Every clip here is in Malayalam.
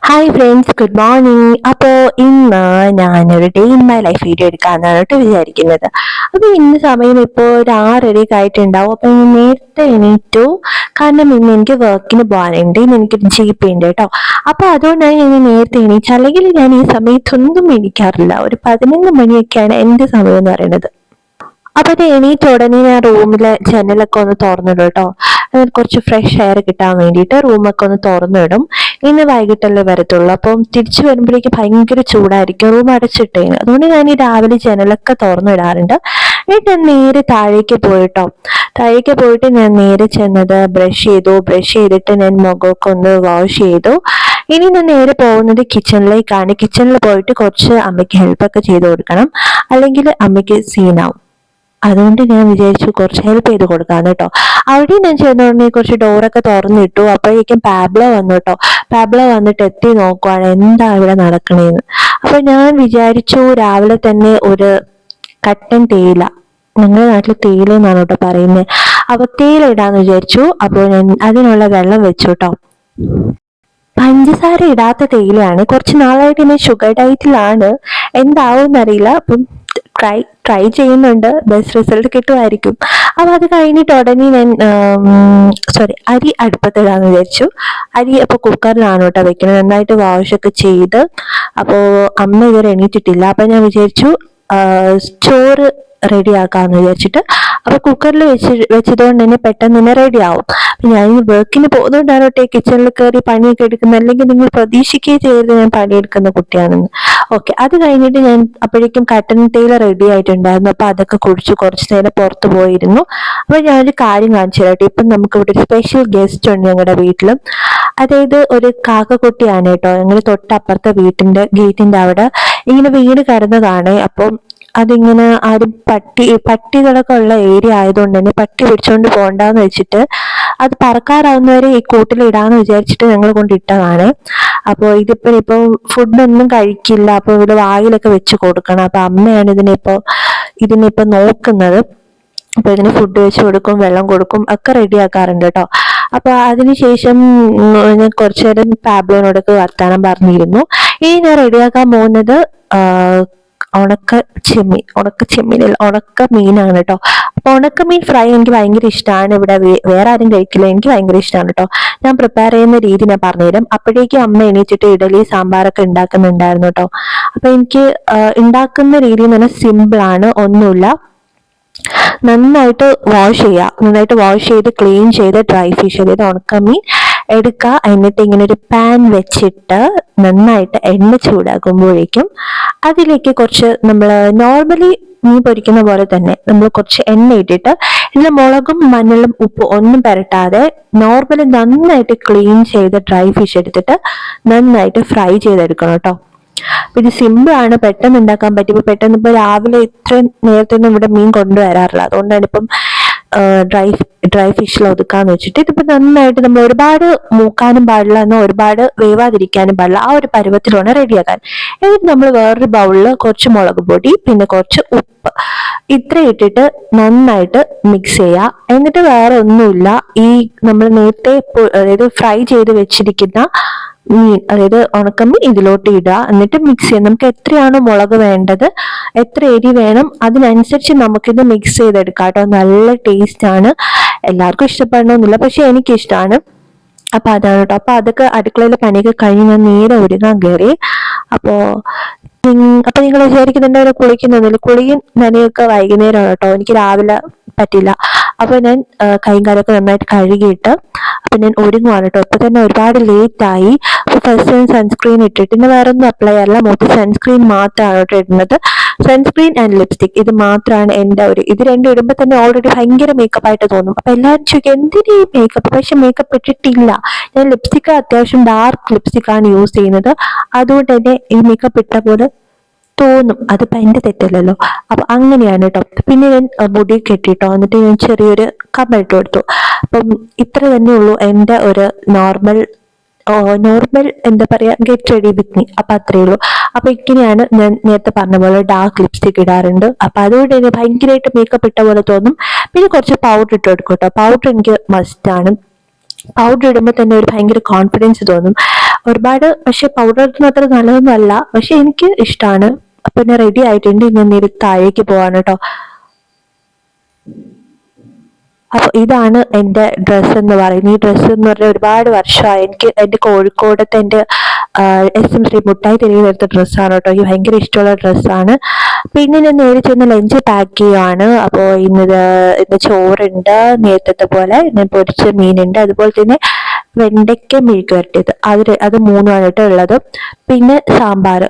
Hi friends, good morning. അപ്പോൾ ഇന്ന് ഞാനൊരു day in my life video എടുക്കാമെന്നാണ് കേട്ടോ വിചാരിക്കുന്നത്. അപ്പോൾ ഇന്ന് സമയം ഇപ്പോൾ ഒരു 6:30 ആയിട്ടുണ്ടാവും. അപ്പോൾ ഞാൻ നേരത്തെ എണീറ്റു. കാരണം ഇന്ന് എനിക്ക് വർക്കിന് പോകാനുണ്ട്. ഇന്ന് എനിക്കൊരു GP ഉണ്ട് കേട്ടോ. അപ്പോൾ അതുകൊണ്ടാണ് ഞാൻ നേരത്തെ എണീച്ചത്. അല്ലെങ്കിൽ ഞാൻ ഈ സമയത്തൊന്നും എണീക്കാറില്ല. ഒരു 11 മണിയൊക്കെയാണ് എൻ്റെ സമയം എന്ന് പറയുന്നത്. അപ്പൊ അത് എണീറ്റ ഉടനെ ഞാൻ റൂമിലെ ജനലൊക്കെ ഒന്ന് തുറന്നിടും കേട്ടോ. എന്നിട്ട് കുറച്ച് ഫ്രഷ് എയർ കിട്ടാൻ വേണ്ടിയിട്ട് റൂമൊക്കെ ഒന്ന് തുറന്നിടും. ഇന്ന് വൈകിട്ടല്ലേ വരത്തുള്ളൂ, അപ്പം തിരിച്ചു വരുമ്പോഴേക്ക് ഭയങ്കര ചൂടായിരിക്കും, റൂം അടച്ചിട്ടേന്. അതുകൊണ്ട് ഞാൻ ഈ രാവിലെ ജനലൊക്കെ തുറന്നിടാറുണ്ട്. എന്നിട്ട് ഞാൻ നേരെ താഴേക്ക് പോയിട്ടോ. താഴേക്ക് പോയിട്ട് ഞാൻ നേരെ ചെന്നത് ബ്രഷ് ചെയ്തു. ബ്രഷ് ചെയ്തിട്ട് ഞാൻ മുഖമൊക്കെ ഒന്ന് വാഷ് ചെയ്തു. ഇനി ഞാൻ നേരെ പോകുന്നത് കിച്ചണിലേക്കാണ്. കിച്ചണിൽ പോയിട്ട് കുറച്ച് അമ്മയ്ക്ക് ഹെൽപ്പൊക്കെ ചെയ്ത് കൊടുക്കണം, അല്ലെങ്കിൽ അമ്മയ്ക്ക് സീനാവും. അതുകൊണ്ട് ഞാൻ വിചാരിച്ചു കുറച്ച് ഹെൽപ്പ് ചെയ്ത് കൊടുക്കാന്ന് കേട്ടോ. അവിടെ ഞാൻ ചെന്നുടനെ കുറച്ച് ഡോറൊക്കെ തുറന്നിട്ടു. അപ്പോഴേക്കും പാബ്ലോ വന്നു കേട്ടോ. പാബ്ലോ വന്നിട്ട് എത്തി നോക്കുവാണ് എന്താ ഇവിടെ നടക്കണേന്ന്. അപ്പൊ ഞാൻ വിചാരിച്ചു രാവിലെ തന്നെ ഒരു കട്ടൻ തേയില, ഞങ്ങളുടെ നാട്ടിൽ തേയില എന്നാണ് കേട്ടോ പറയുന്നത്, അപ്പൊ തേയില ഇടാന്ന് വിചാരിച്ചു. അപ്പോൾ ഞാൻ അതിനുള്ള വെള്ളം വെച്ചു കേട്ടോ. പഞ്ചസാര ഇടാത്ത തേയിലയാണ്. കുറച്ച് നാളായിട്ട് ഞാൻ ഷുഗർ ഡയറ്റിലാണ്, എന്താവും എന്നറിയില്ല. അപ്പം ട്രൈ ചെയ്യുന്നുണ്ട്, ബെസ്റ്റ് റിസൾട്ട് കിട്ടുമായിരിക്കും. അപ്പൊ അത് കഴിഞ്ഞിട്ട് ഉടനെ ഞാൻ അരി അടുപ്പത്തിടാന്ന് വിചാരിച്ചു. അരി അപ്പൊ കുക്കറിലാണ് കേട്ടോ വെക്കുന്നത്. നന്നായിട്ട് വാഷൊക്കെ ചെയ്ത്. അപ്പോൾ അമ്മ ഇതുവരെ എണീറ്റിട്ടില്ല. അപ്പൊ ഞാൻ വിചാരിച്ചു ചോറ് റെഡിയാക്കാന്ന് വിചാരിച്ചിട്ട്. അപ്പൊ കുക്കറിൽ വെച്ചതുകൊണ്ട് തന്നെ പെട്ടെന്ന് തന്നെ റെഡി ആവും. ഞാൻ വർക്കിന് പോകുന്നതുകൊണ്ടാണ് കേട്ടോ കിച്ചണിൽ കയറി പണിയൊക്കെ എടുക്കുന്നത്. അല്ലെങ്കിൽ നിങ്ങൾ പ്രതീക്ഷിക്കുകയും ചെയ്ത് ഞാൻ പണിയെടുക്കുന്ന കുട്ടിയാണെന്ന്. ഓക്കെ, അത് കഴിഞ്ഞിട്ട് ഞാൻ അപ്പോഴേക്കും കട്ടൻ തേയില റെഡി ആയിട്ടുണ്ടായിരുന്നു. അപ്പൊ അതൊക്കെ കുടിച്ച് കുറച്ച് നേരം പുറത്ത് പോയിരുന്നു. അപ്പൊ ഞാനൊരു കാര്യം കാണിച്ചു തരാട്ടെ. ഇപ്പം നമുക്ക് ഇവിടെ ഒരു സ്പെഷ്യൽ ഗസ്റ്റ് ഉണ്ട് ഞങ്ങളുടെ വീട്ടിലും. അതായത് ഒരു കാക്കക്കുട്ടിയാണ് കേട്ടോ. ഞങ്ങൾ തൊട്ടപ്പുറത്തെ വീട്ടിന്റെ ഗേറ്റിന്റെ അവിടെ ഇങ്ങനെ വീട് കിടന്നതാണ്. അപ്പം അതിങ്ങനെ ആരും പട്ടികളൊക്കെ ഉള്ള ഏരിയ ആയതുകൊണ്ട് തന്നെ പട്ടി പിടിച്ചോണ്ട് പോകണ്ടെന്ന് വെച്ചിട്ട് അത് പറക്കാറാവുന്നവരെ ഈ കൂട്ടിലിടാന്ന് വിചാരിച്ചിട്ട് ഞങ്ങൾ കൊണ്ടിട്ടതാണ്. അപ്പോൾ ഇതിപ്പോ ഫുഡൊന്നും കഴിക്കില്ല. അപ്പൊ ഇവിടെ വായിലൊക്കെ വെച്ച് കൊടുക്കണം. അപ്പൊ അമ്മയാണ് ഇതിനിപ്പോ നോക്കുന്നത്. അപ്പൊ ഇതിന് ഫുഡ് വെച്ച് കൊടുക്കും, വെള്ളം കൊടുക്കും, ഒക്കെ റെഡിയാക്കാറുണ്ട് കേട്ടോ. അപ്പൊ അതിനുശേഷം ഞാൻ കുറച്ചു നേരം പാബ്ലോനോടൊക്കെ വർത്താനം പറഞ്ഞിരുന്നു. ഇനി ഞാൻ റെഡിയാക്കാൻ പോകുന്നത് ഉണക്ക മീനാണ് കേട്ടോ. അപ്പൊ ഉണക്കമീൻ ഫ്രൈ എനിക്ക് ഭയങ്കര ഇഷ്ടമാണ്. ഇവിടെ വേറെ ആരും കഴിക്കില്ല, എനിക്ക് ഭയങ്കര ഇഷ്ടമാണ് കേട്ടോ. ഞാൻ പ്രിപ്പയർ ചെയ്യുന്ന രീതി ഞാൻ പറഞ്ഞുതരാം. അപ്പോഴേക്കും അമ്മ എണീച്ചിട്ട് ഇഡലി സാമ്പാറൊക്കെ ഉണ്ടാക്കുന്നുണ്ടായിരുന്നു കേട്ടോ. അപ്പൊ എനിക്ക് ഉണ്ടാക്കുന്ന രീതി എന്ന് പറഞ്ഞാൽ സിമ്പിൾ ആണ്, ഒന്നുമില്ല. നന്നായിട്ട് വാഷ് ചെയ്ത് ക്ലീൻ ചെയ്ത് ഡ്രൈ ഫിഷ്, അതായത് ഉണക്കമീൻ എടുക്കുക. എന്നിട്ട് ഇങ്ങനെ ഒരു പാൻ വെച്ചിട്ട് നന്നായിട്ട് എണ്ണ ചൂടാകുമ്പോഴേക്കും അതിലേക്ക് കുറച്ച് നമ്മൾ നോർമലി മീൻ പൊരിക്കുന്ന പോലെ തന്നെ നമ്മൾ കുറച്ച് എണ്ണ ഇട്ടിട്ട് ഇതിൽ മുളകും മഞ്ഞളും ഉപ്പും ഒന്നും പുരട്ടാതെ നോർമലി നന്നായിട്ട് ക്ലീൻ ചെയ്ത് ഡ്രൈ ഫിഷ് എടുത്തിട്ട് നന്നായിട്ട് ഫ്രൈ ചെയ്തെടുക്കണം കേട്ടോ. ഇത് സിമ്പിൾ ആണ്, പെട്ടെന്ന് ഉണ്ടാക്കാൻ പറ്റും. ഇപ്പൊ പെട്ടെന്ന് ഇപ്പൊ രാവിലെ ഇത്ര നേരത്തെ ഒന്നും ഇവിടെ മീൻ കൊണ്ടുവരാറില്ല. അതുകൊണ്ടാണ് ഇപ്പം ഡ്രൈ ഫിഷിൽ ഒതുക്കാന്ന് വെച്ചിട്ട്. ഇതിപ്പോ നന്നായിട്ട് നമ്മൾ ഒരുപാട് മൂക്കാനും പാടില്ല, എന്നാൽ ഒരുപാട് വേവാതിരിക്കാനും പാടില്ല. ആ ഒരു പരുവത്തിലാണ് റെഡിയാക്കാൻ. എന്നിട്ട് നമ്മൾ വേറൊരു ബൗളിൽ കുറച്ച് മുളക് പൊടി, പിന്നെ കുറച്ച് ഉപ്പ്, ഇത്ര ഇട്ടിട്ട് നന്നായിട്ട് മിക്സ് ചെയ്യുക. എന്നിട്ട് വേറെ ഒന്നുമില്ല, ഈ നമ്മൾ നേരത്തെ അതായത് ഫ്രൈ ചെയ്ത് വെച്ചിരിക്കുന്ന മീൻ, അതായത് ഉണക്കമീൻ ഇതിലോട്ട് ഇടുക. എന്നിട്ട് മിക്സ് ചെയ്യാം. നമുക്ക് എത്രയാണോ മുളക് വേണ്ടത്, എത്ര എരി വേണം, അതിനനുസരിച്ച് നമുക്കിത് മിക്സ് ചെയ്തെടുക്കാം കേട്ടോ. നല്ല ടേസ്റ്റ് ആണ്. എല്ലാവർക്കും ഇഷ്ടപ്പെടണമെന്നില്ല, പക്ഷെ എനിക്കിഷ്ടമാണ്. അപ്പൊ അതാണ് കേട്ടോ. അപ്പൊ അതൊക്കെ അടുക്കളയിലെ പണിയൊക്കെ കഴിഞ്ഞ് ഞാൻ നേരെ ഒരുങ്ങാൻ കയറി. അപ്പോ നിങ്ങൾ വിചാരിക്കുന്നുണ്ട് അവരെ കുളിക്കുന്നില്ല. കുളിയും നനയൊക്കെ വൈകുന്നേരമാണ് കേട്ടോ. എനിക്ക് രാവിലെ പറ്റില്ല. അപ്പൊ ഞാൻ കൈയും കാലൊക്കെ നന്നായിട്ട് കഴുകിയിട്ട് അപ്പൊ ഞാൻ ഒരുങ്ങുവാണ് കേട്ടോ. ഇപ്പൊ തന്നെ ഒരുപാട് ലേറ്റ് ആയി. അപ്പൊ ഫസ്റ്റ് ഞാൻ സൺസ്ക്രീൻ ഇട്ടിട്ട്, പിന്നെ വേറെ ഒന്നും അപ്ലൈ ചെയ്യാറില്ല. മുഖത്ത് സൺസ്ക്രീൻ മാത്രമാണ് കേട്ടോ ഇടുന്നത്. സൺസ്ക്രീൻ ആൻഡ് ലിപ്സ്റ്റിക്, ഇത് മാത്രമാണ് എൻ്റെ ഇത് രണ്ടും ഇടുമ്പോൾ തന്നെ ഓൾറെഡി ഭയങ്കര മേക്കപ്പ് ആയിട്ട് തോന്നും. അപ്പൊ എല്ലാവരും ചോദിക്കും എന്തിനീ മേക്കപ്പ്, പക്ഷെ മേക്കപ്പ് ഇട്ടിട്ടില്ല. ഞാൻ ലിപ്സ്റ്റിക് അത്യാവശ്യം ഡാർക്ക് ലിപ്സ്റ്റിക് ആണ് യൂസ് ചെയ്യുന്നത്. അതുകൊണ്ട് തന്നെ ഈ മേക്കപ്പ് ഇട്ട പോലെ തോന്നും. അതിപ്പോ എന്റെ തെറ്റല്ലല്ലോ. അപ്പൊ അങ്ങനെയാണ് കേട്ടോ. പിന്നെ ഞാൻ മുടി കെട്ടിട്ടോ, എന്നിട്ട് ഞാൻ ചെറിയൊരു കമ്മലിട്ട് കൊടുത്തു. അപ്പം ഇത്ര തന്നെ ഉള്ളൂ എൻ്റെ ഒരു നോർമൽ എന്താ പറയാ, ഗെറ്റ് റെഡി വിത്ത് മീ. അപ്പൊ അത്രേ ഉള്ളൂ. അപ്പൊ ഇങ്ങനെയാണ് ഞാൻ നേരത്തെ പറഞ്ഞ പോലെ ഡാർക്ക് ലിപ്സ്റ്റിക് ഇടാറുണ്ട്. അപ്പൊ അതുകൊണ്ട് തന്നെ ഭയങ്കരമായിട്ട് മേക്കപ്പ് ഇട്ട പോലെ തോന്നും. പിന്നെ കുറച്ച് പൗഡർ ഇട്ട് കൊടുക്കും കേട്ടോ. പൗഡർ എനിക്ക് മസ്റ്റ് ആണ്. പൗഡർ ഇടുമ്പോൾ തന്നെ ഒരു ഭയങ്കര കോൺഫിഡൻസ് തോന്നും. ഒരുപാട് പക്ഷെ പൗഡർ ഇടുന്ന അത്ര നല്ലതൊന്നും അല്ല, പക്ഷെ എനിക്ക് ഇഷ്ടമാണ്. അപ്പൊ ഞാൻ റെഡി ആയിട്ടുണ്ട്. ഞാൻ നേരെ താഴേക്ക് പോവാണ് കേട്ടോ. അപ്പൊ ഇതാണ് എൻ്റെ ഡ്രസ്സ് എന്ന് പറയുന്നത്. ഈ ഡ്രസ്സ് എന്ന് പറഞ്ഞാൽ ഒരുപാട് വർഷമായി. എനിക്ക് എൻ്റെ കോഴിക്കോടത്തെ എൻ്റെ SM ശ്രീ മുട്ടായി തെരുവിൽ എടുത്ത ഡ്രസ്സാണ് കേട്ടോ. എനിക്ക് ഭയങ്കര ഇഷ്ടമുള്ള ഡ്രസ്സാണ്. പിന്നെ ഞാൻ നേരെ ചെന്ന് ലഞ്ച് പാക്ക് ചെയ്യുവാണ്. അപ്പോൾ ഇന്ന് ചോറുണ്ട്, നേരത്തെ പോലെ ഞാൻ പൊരിച്ച മീനുണ്ട്, അതുപോലെ തന്നെ വെണ്ടയ്ക്ക മെഴുക്ക് വരട്ടിയത്, അത് മൂന്നാണ് കേട്ടോ ഉള്ളത്. പിന്നെ സാമ്പാർ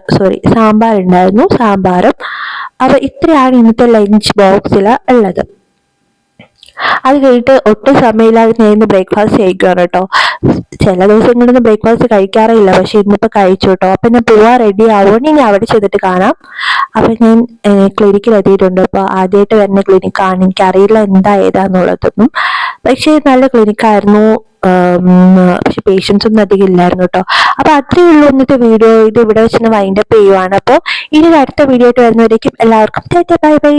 ഉണ്ടായിരുന്നു, സാമ്പാറും. അപ്പൊ ഇത്രയാണ് ഇന്നത്തെ ലഞ്ച് ബോക്സിൽ ഉള്ളത്. അത് കഴിഞ്ഞിട്ട് ഒട്ടും സമയമില്ലാതെ ഞാൻ ഇന്ന് ബ്രേക്ക്ഫാസ്റ്റ് കഴിക്കുകയാണ് കേട്ടോ. ചില ദിവസങ്ങളിലൊന്നും ബ്രേക്ക്ഫാസ്റ്റ് കഴിക്കാറില്ല, പക്ഷെ ഇന്നിപ്പോൾ കഴിച്ചു കേട്ടോ. അപ്പം ഞാൻ പോവാൻ റെഡി ആവുകൊണ്ട് ഇനി അവിടെ ചെന്നിട്ട് കാണാം. അപ്പം ഞാൻ ക്ലിനിക്കിൽ എത്തിയിട്ടുണ്ട്. അപ്പോൾ ആദ്യമായിട്ട് വരുന്ന ക്ലിനിക്കാണ്, എനിക്കറിയില്ല എന്താ ഏതാന്നുള്ളതൊന്നും. പക്ഷേ നല്ല ക്ലിനിക്കായിരുന്നു. പക്ഷെ പേഷ്യൻസ് ഒന്നും അധികം ഇല്ലായിരുന്നു കേട്ടോ. അപ്പൊ അത്രയേ ഉള്ളൂ ഇന്നത്തെ വീഡിയോ. ഇത് ഇവിടെ വെച്ച് വൈൻഡപ്പ് ചെയ്യുവാണ്. അപ്പോൾ ഇനി അടുത്ത വീഡിയോ ആയിട്ട് വരുന്നവരേക്കും എല്ലാവർക്കും ബൈ ബൈ.